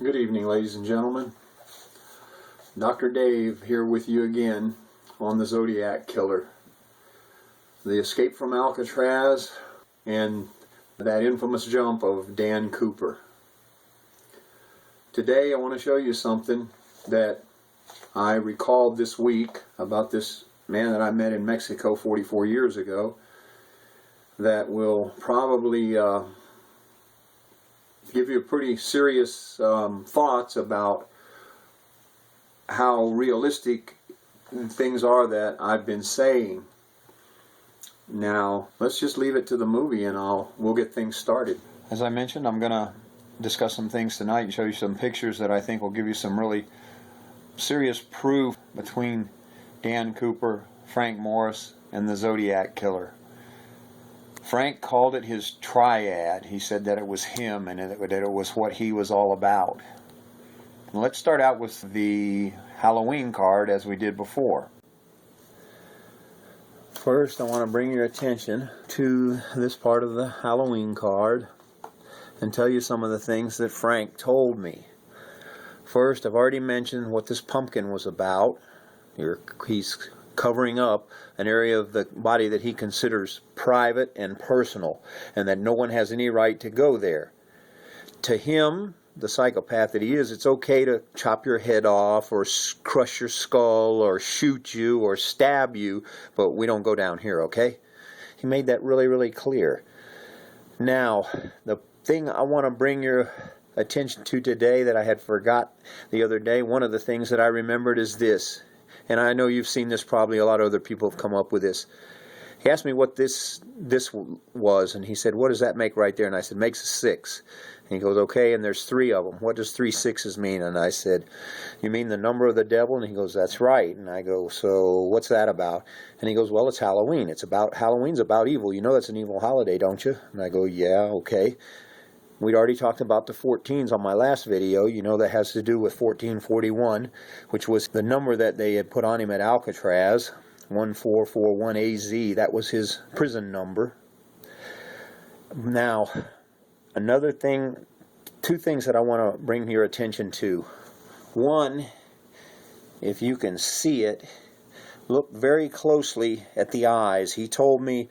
Good evening, ladies and gentlemen. Dr. Dave here with you again on the Zodiac killer. The escape from Alcatraz and that infamous jump of Dan Cooper. Today I want to show you something that I recalled this week about this man that I met in Mexico 44 years ago that will probably give you pretty serious thoughts about how realistic things are that I've been saying. Now, let's just leave it to the movie and we'll get things started. As I mentioned, I'm going to discuss some things tonight and show you some pictures that I think will give you some really serious proof between Dan Cooper, Frank Morris, and the Zodiac killer. Frank called it his triad. He said that it was him and that it was what he was all about. Let's start out with the Halloween card as we did before. First, I want to bring your attention to this part of the Halloween card and tell you some of the things that Frank told me. First, I've already mentioned what this pumpkin was about. He's covering up an area of the body that he considers private and personal, and that no one has any right to go there. To him, the psychopath that he is, it's okay to chop your head off or crush your skull or shoot you or stab you, but we don't go down here, okay? He made that really, really clear. Now, the thing I want to bring your attention to today that I had forgot the other day, one of the things that I remembered is this. And I know you've seen this probably, a lot of other people have come up with this. He asked me what this was, and he said, what does that make right there? And I said, makes a 6. And he goes, okay, and there's 3 of them. What does 3 6s mean? And I said, you mean the number of the devil? And he goes, that's right. And I go, so what's that about? And he goes, well, it's Halloween. Halloween's about evil. You know that's an evil holiday, don't you? And I go, yeah, okay. We'd already talked about the 14s on my last video. You know that has to do with 1441, which was the number that they had put on him at Alcatraz, 1441AZ. That was his prison number. Now, another thing, 2 things that I want to bring your attention to. One, if you can see it, look very closely at the eyes. He told me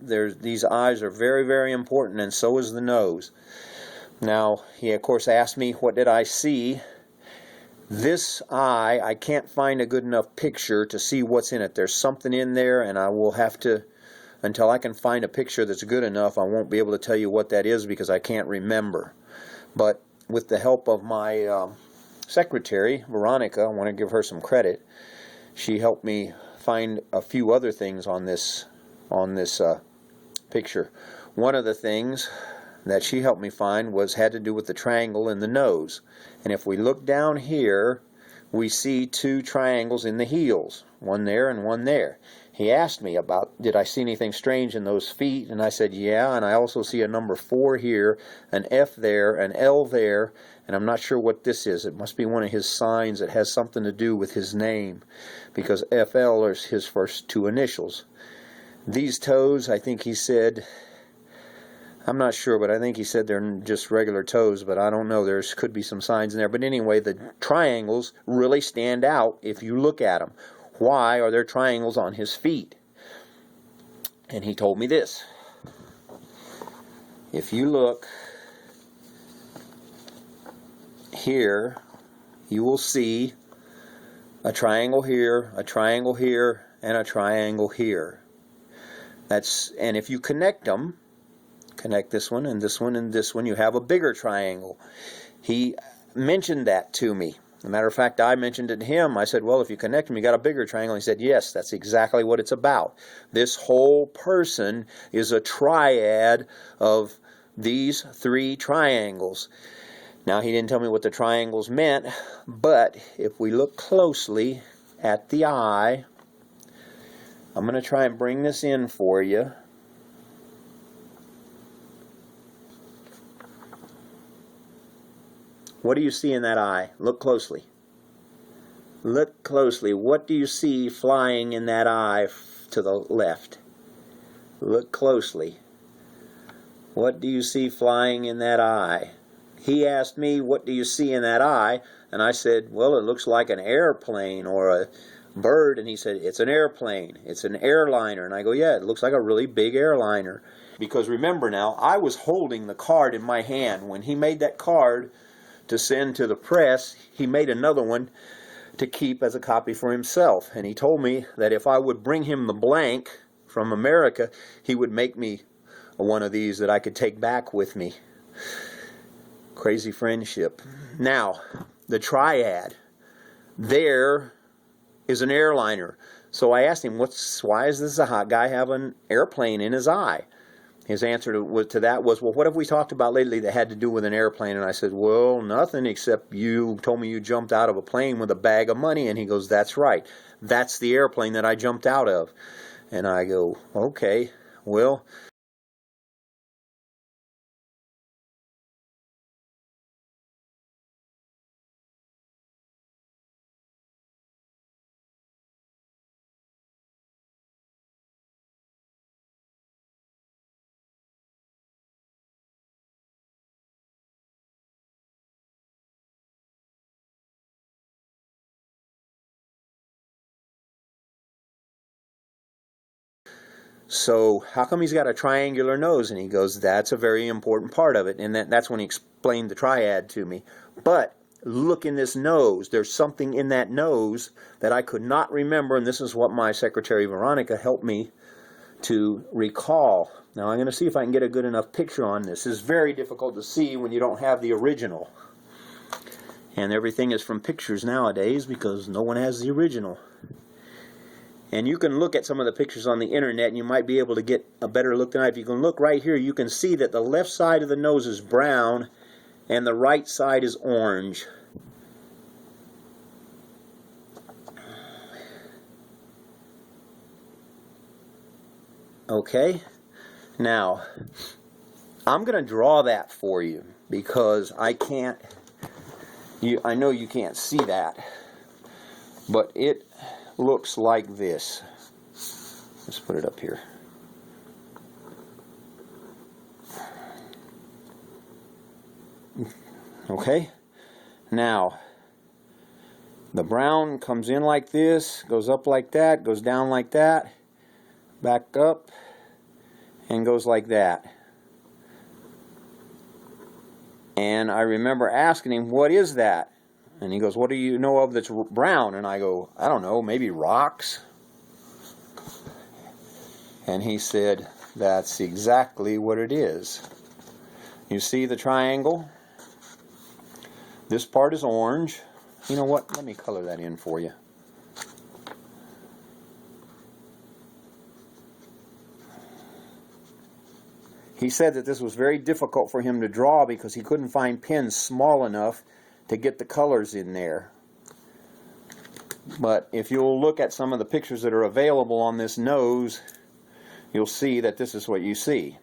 these eyes are very, very important, and so is the nose. Now, he of course asked me, what did I see? This eye, I can't find a good enough picture to see what's in it. There's something in there, and I will have to, until I can find a picture that's good enough, I won't be able to tell you what that is because I can't remember. But with the help of my secretary, Veronica, I want to give her some credit. She helped me find a few other things on this picture. One of the things that she helped me find had to do with the triangle in the nose. And if we look down here, we see 2 triangles in the heels, one there and one there. He asked me about, did I see anything strange in those feet? And I said, yeah, and I also see a number 4 here, an F there, an L there, and I'm not sure what this is. It must be one of his signs that has something to do with his name, because FL is his first 2 initials. These toes, I think he said, I'm not sure, but I think he said they're just regular toes, but I don't know. There could be some signs in there. But anyway, the triangles really stand out if you look at them. Why are there triangles on his feet? And he told me this. If you look here, you will see a triangle here, a triangle here, and a triangle here. And if you connect them, connect this one and this one and this one, you have a bigger triangle. He mentioned that to me. As a matter of fact, I mentioned it to him. I said, well, if you connect them, you got a bigger triangle. He said, yes, that's exactly what it's about. This whole person is a triad of these 3 triangles. Now, he didn't tell me what the triangles meant, but if we look closely at the eye, I'm going to try and bring this in for you. What do you see in that eye? Look closely. Look closely. What do you see flying in that eye to the left? Look closely. What do you see flying in that eye? he asked me, what do you see in that eye? And I said, well, it looks like an airplane or a bird. And he said, it's an airplane. It's an airliner. And I go, yeah, it looks like a really big airliner. Because remember now, I was holding the card in my hand. When he made that card to send to the press, he made another one to keep as a copy for himself. And he told me that if I would bring him the blank from America, he would make me one of these that I could take back with me. Crazy friendship. Now, the triad. There is an airliner. So I asked him, why does this guy have an airplane in his eye? His answer to that was, well, what have we talked about lately that had to do with an airplane? And I said, well, nothing, except you told me you jumped out of a plane with a bag of money. And he goes, that's right. That's the airplane that I jumped out of. And I go, okay, well. So how come he's got a triangular nose? And he goes, that's a very important part of it. And that's when he explained the triad to me. But look in this nose. There's something in that nose that I could not remember. And this is what my secretary Veronica helped me to recall. Now I'm going to see if I can get a good enough picture on this. This is very difficult to see when you don't have the original. And everything is from pictures nowadays because no one has the original. And you can look at some of the pictures on the internet and you might be able to get a better look than I. If you can look right here, you can see that the left side of the nose is brown and the right side is orange. Okay, now I'm going to draw that for you because I can't, I know you can't see that, but it looks like this. Let's put it up here. Okay, now the brown comes in like this, goes up like that, goes down like that, back up, and goes like that. And I remember asking him, what is that? And he goes, what do you know of that's brown? And I go, I don't know, maybe rocks? And he said, that's exactly what it is. You see the triangle? This part is orange. You know what? Let me color that in for you. He said that this was very difficult for him to draw because he couldn't find pens small enough to get the colors in there. But if you'll look at some of the pictures that are available on this nose, you'll see that this is what you see.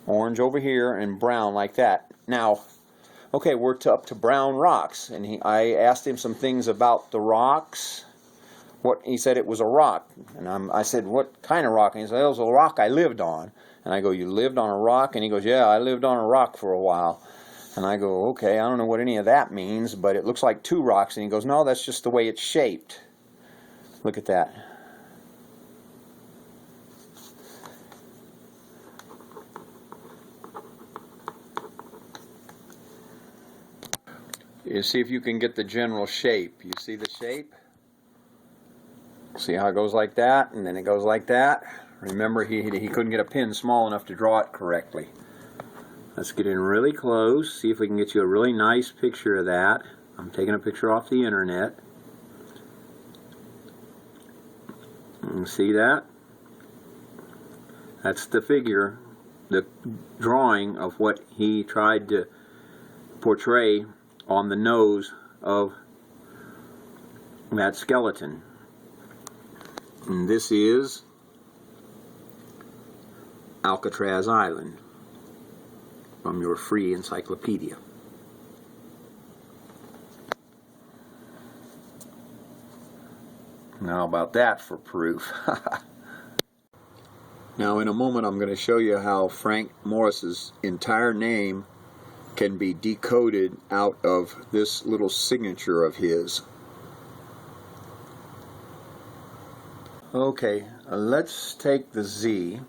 Orange over here and brown like that. Now, okay, we're up to brown rocks. And I asked him some things about the rocks. He said it was a rock. And I said, what kind of rock? And he said, it was a rock I lived on. And I go, you lived on a rock? And he goes, yeah, I lived on a rock for a while. And I go, okay, I don't know what any of that means, but it looks like two rocks. And he goes, no, that's just the way it's shaped. Look at that. You see if you can get the general shape. You see the shape? See how it goes like that, and then it goes like that? Remember, he couldn't get a pen small enough to draw it correctly. Let's get in really close, see if we can get you a really nice picture of that. I'm taking a picture off the internet. See that? That's the figure, the drawing of what he tried to portray on the nose of that skeleton. And this is Alcatraz Island from your free encyclopedia. Now about that for proof. Now in a moment I'm going to show you how Frank Morris's entire name can be decoded out of this little signature of his. Okay, let's take the Z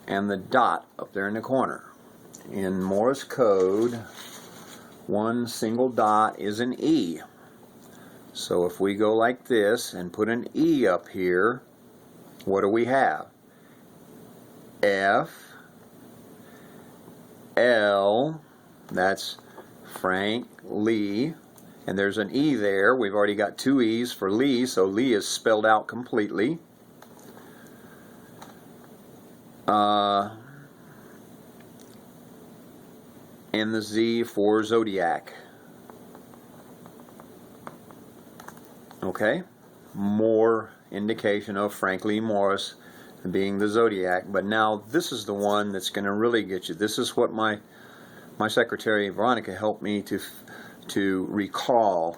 and the dot up there in the corner. In Morse code, one single dot is an E. So if we go like this and put an E up here, what do we have? F, L, that's Frank Lee, and there's an E there. We've already got two E's for Lee, so Lee is spelled out completely. And the Z for Zodiac. Okay, more indication of Frank Lee Morris being the Zodiac. But now this is the one that's going to really get you. This is what my secretary Veronica helped me to recall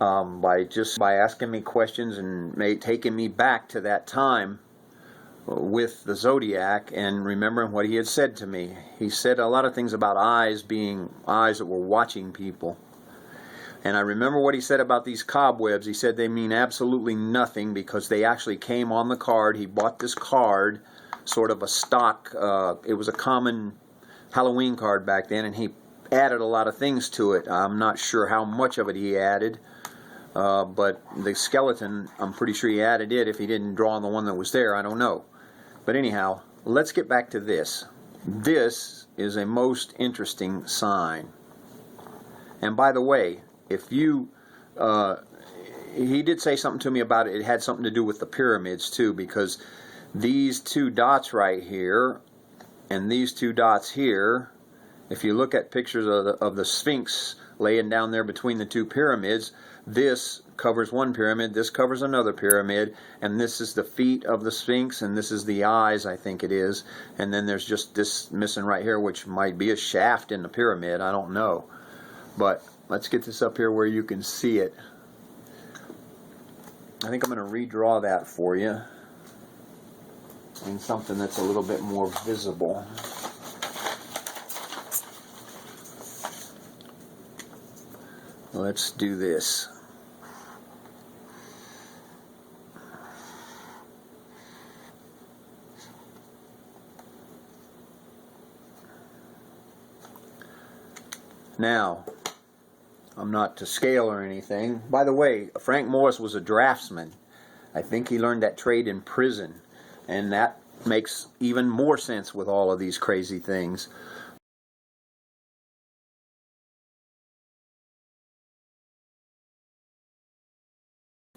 by asking me questions and taking me back to that time with the Zodiac and remembering what he had said to me. He said a lot of things about eyes being eyes that were watching people. And I remember what he said about these cobwebs. He said they mean absolutely nothing because they actually came on the card. He bought this card, sort of a stock. It was a common Halloween card back then, and he added a lot of things to it. I'm not sure how much of it he added, but the skeleton, I'm pretty sure he added it. If he didn't draw on the one that was there, I don't know. But anyhow, let's get back to this. This is a most interesting sign. And by the way, if you, he did say something to me about it. It had something to do with the pyramids too, because these two dots right here and these two dots here, if you look at pictures of the Sphinx laying down there between the two pyramids, this covers one pyramid, this covers another pyramid, and this is the feet of the Sphinx, and this is the eyes, I think it is, and then there's just this missing right here, which might be a shaft in the pyramid, I don't know. But let's get this up here where you can see it. I think I'm going to redraw that for you in something that's a little bit more visible. Let's do this. Now, I'm not to scale or anything. By the way, Frank Morris was a draftsman. I think he learned that trade in prison, and that makes even more sense with all of these crazy things.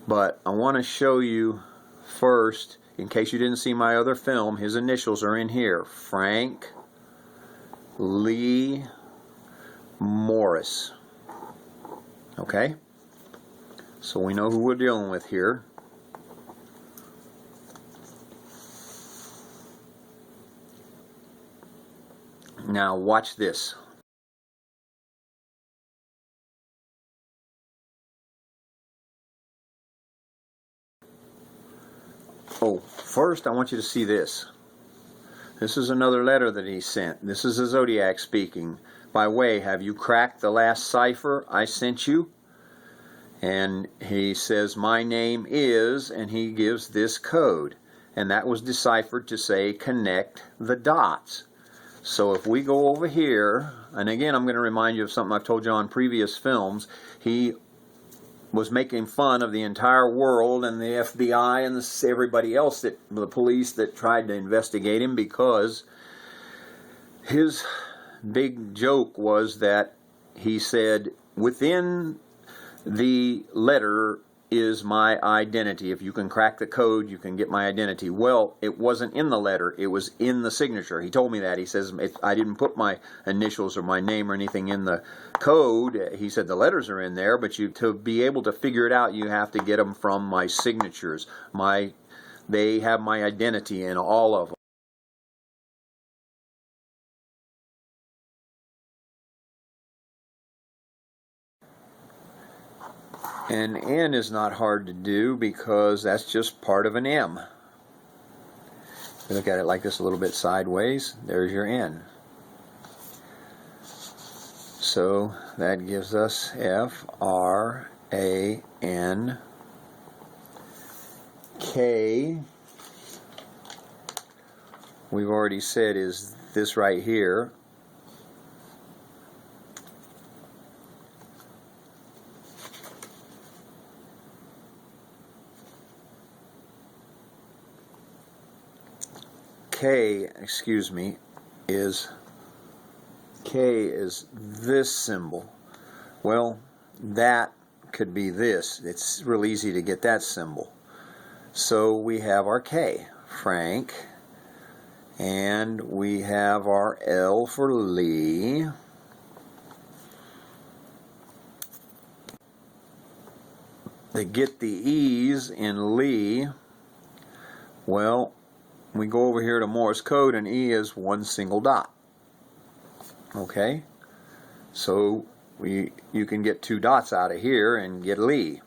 But I want to show you first, in case you didn't see my other film, his initials are in here. Frank Lee Morris. Okay? So we know who we're dealing with here. Now watch this. Oh, first I want you to see this. This is another letter that he sent. This is the Zodiac speaking. By way, have you cracked the last cipher I sent you? And he says, my name is, and he gives this code. And that was deciphered to say, connect the dots. So if we go over here, and again I'm going to remind you of something I've told you on previous films, he was making fun of the entire world and the FBI and everybody else, the police that tried to investigate him, because his big joke was that he said, within the letter is my identity. If you can crack the code, you can get my identity. Well, it wasn't in the letter. It was in the signature. He told me that. He says, if I didn't put my initials or my name or anything in the code, he said the letters are in there, but to be able to figure it out, you have to get them from my signatures. They have my identity in all of them. And N is not hard to do because that's just part of an M. Look at it like this a little bit sideways. There's your N. So that gives us F-R-A-N-K. We've already said is this right here. K, excuse me, is K is this symbol. Well, that could be this. It's real easy to get that symbol. So we have our K, Frank, and we have our L for Lee. To get the E's in Lee, well, we go over here to Morse code, and E is one single dot. Okay, so you can get two dots out of here and get Lee.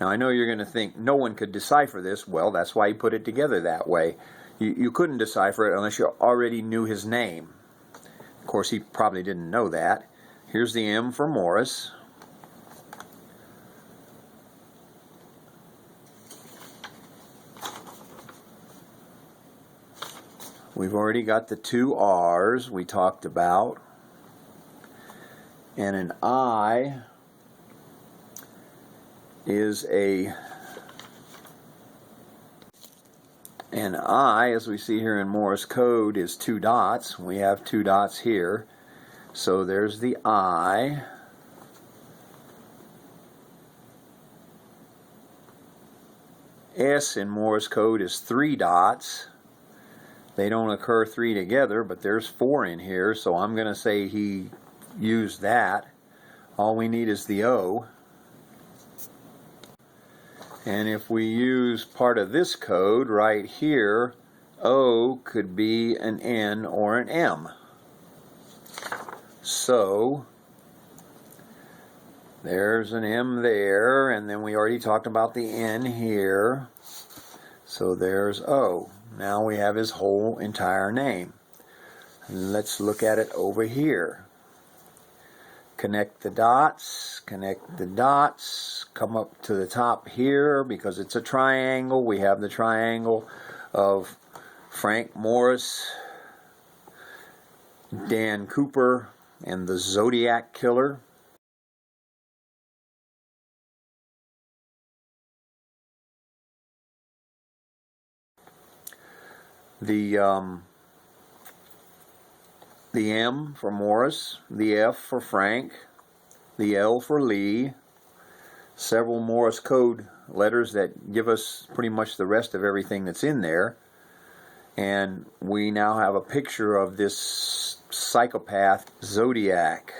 Now I know you're going to think no one could decipher this. Well, that's why he put it together that way. You couldn't decipher it unless you already knew his name. Of course, he probably didn't know that. Here's the M for Morris. We've already got the two R's we talked about. And an I is an I, as we see here in Morse code, is two dots. We have two dots here. So there's the I. S in Morse code is three dots. They don't occur three together, but there's four in here, so I'm going to say he used that. All we need is the O. And if we use part of this code right here, O could be an N or an M. So there's an M there, and then we already talked about the N here. So there's O. Now we have his whole entire name. Let's look at it over here. Connect the dots, come up to the top here because it's a triangle. We have the triangle of Frank Morris, Dan Cooper, and the Zodiac Killer. The M for Morris, the F for Frank, the L for Lee, several Morse code letters that give us pretty much the rest of everything that's in there. And we now have a picture of this psychopath, Zodiac,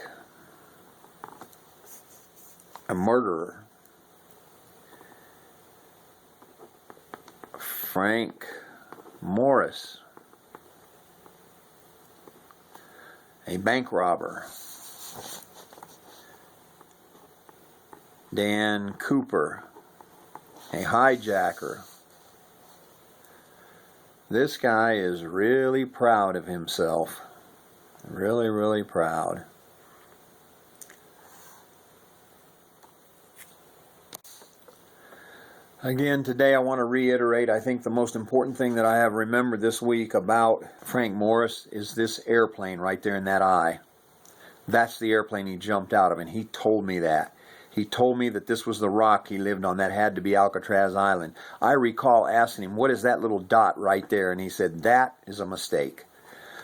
a murderer. Frank Morris, a bank robber. Dan Cooper, a hijacker. This guy is really proud of himself. Really, really proud. Again, today I want to reiterate, I think the most important thing that I have remembered this week about Frank Morris is this airplane right there in that eye. That's the airplane he jumped out of, and he told me that. He told me that this was the rock he lived on. That had to be Alcatraz Island. I recall asking him, what is that little dot right there? And he said, that is a mistake.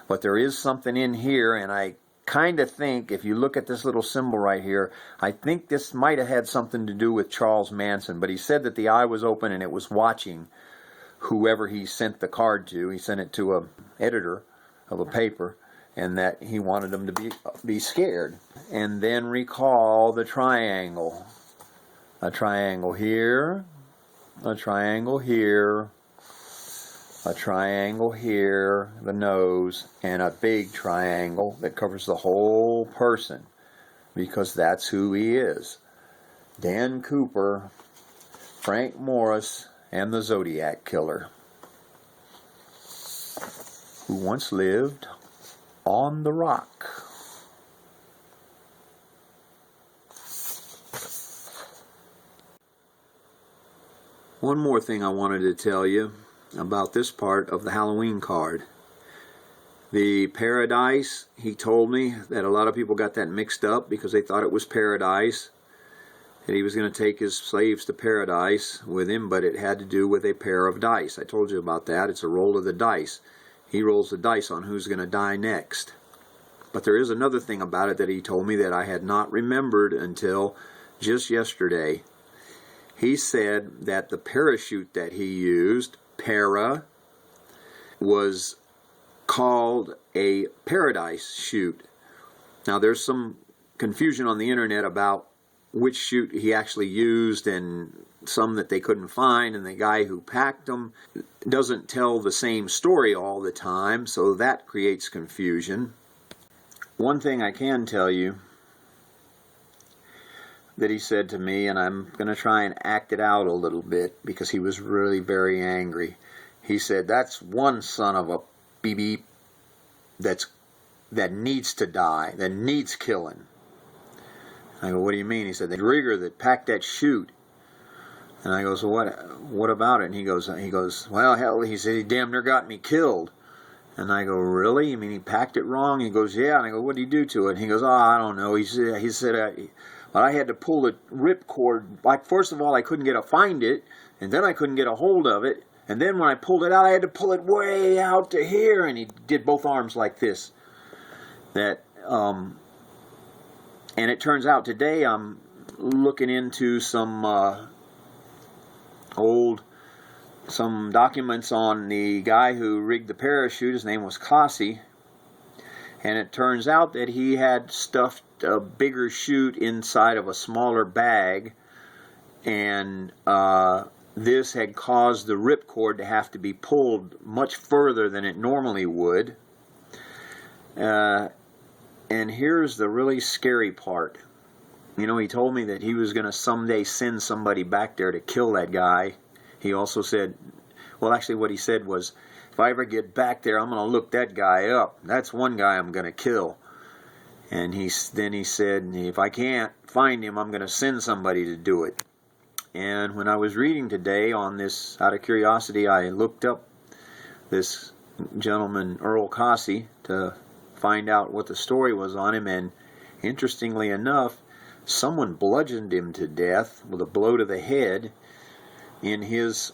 But there is something in here, and I kind of think, if you look at this little symbol right here, I think this might have had something to do with Charles Manson. But he said that the eye was open and it was watching whoever he sent the card to. He sent it to an editor of a paper, and that he wanted them to be scared. And then recall the triangle. A triangle here, a triangle here, a triangle here, the nose, and a big triangle that covers the whole person, because that's who he is. Dan Cooper, Frank Morris, and the Zodiac Killer. who once lived on the rock. One more thing I wanted to tell you about this part of the Halloween card. The paradise, he told me that a lot of people got that mixed up because they thought it was paradise, that he was going to take his slaves to paradise with him, but it had to do with a pair of dice. I told you about that. It's a roll of the dice. He rolls the dice on who's going to die next. But there is another thing about it that he told me that I had not remembered until just yesterday. He said that the parachute that he used, para, was called a paradise chute. Now there's some confusion on the internet about which chute he actually used, and some that they couldn't find, and the guy who packed them doesn't tell the same story all the time, so that creates confusion. One thing I can tell you that he said to me, and I'm going to try and act it out a little bit because he was really very angry. He said, "That's one son of a beep that needs to die, that needs killing." I go, "What do you mean?" He said, "The rigger that packed that chute." And I go, "So what about it?" And he goes, "Well, hell," he said, "he damn near got me killed." And I go, "Really? You mean he packed it wrong?" He goes, "Yeah." And I go, "What did he do to it?" And he goes, "Oh, I don't know." He said, "But I had to pull the ripcord. Like, first of all, I couldn't find it, and then I couldn't get a hold of it. And then when I pulled it out, I had to pull it way out to here." And he did both arms like this. And it turns out today I'm looking into some documents on the guy who rigged the parachute. His name was Kasi. And it turns out that he had stuffed a bigger chute inside of a smaller bag. And this had caused the ripcord to have to be pulled much further than it normally would. And here's the really scary part. You know, he told me that he was going to someday send somebody back there to kill that guy. He also said, well, actually what he said was, if I ever get back there, I'm going to look that guy up. That's one guy I'm going to kill. And then he said, if I can't find him, I'm going to send somebody to do it. And when I was reading today on this, out of curiosity, I looked up this gentleman, Earl Kasi, to find out what the story was on him. And interestingly enough, someone bludgeoned him to death with a blow to the head in his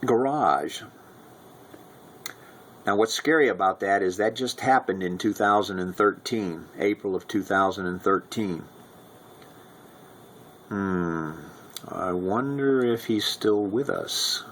garage. Now what's scary about that is that just happened in 2013, April of 2013. I wonder if he's still with us.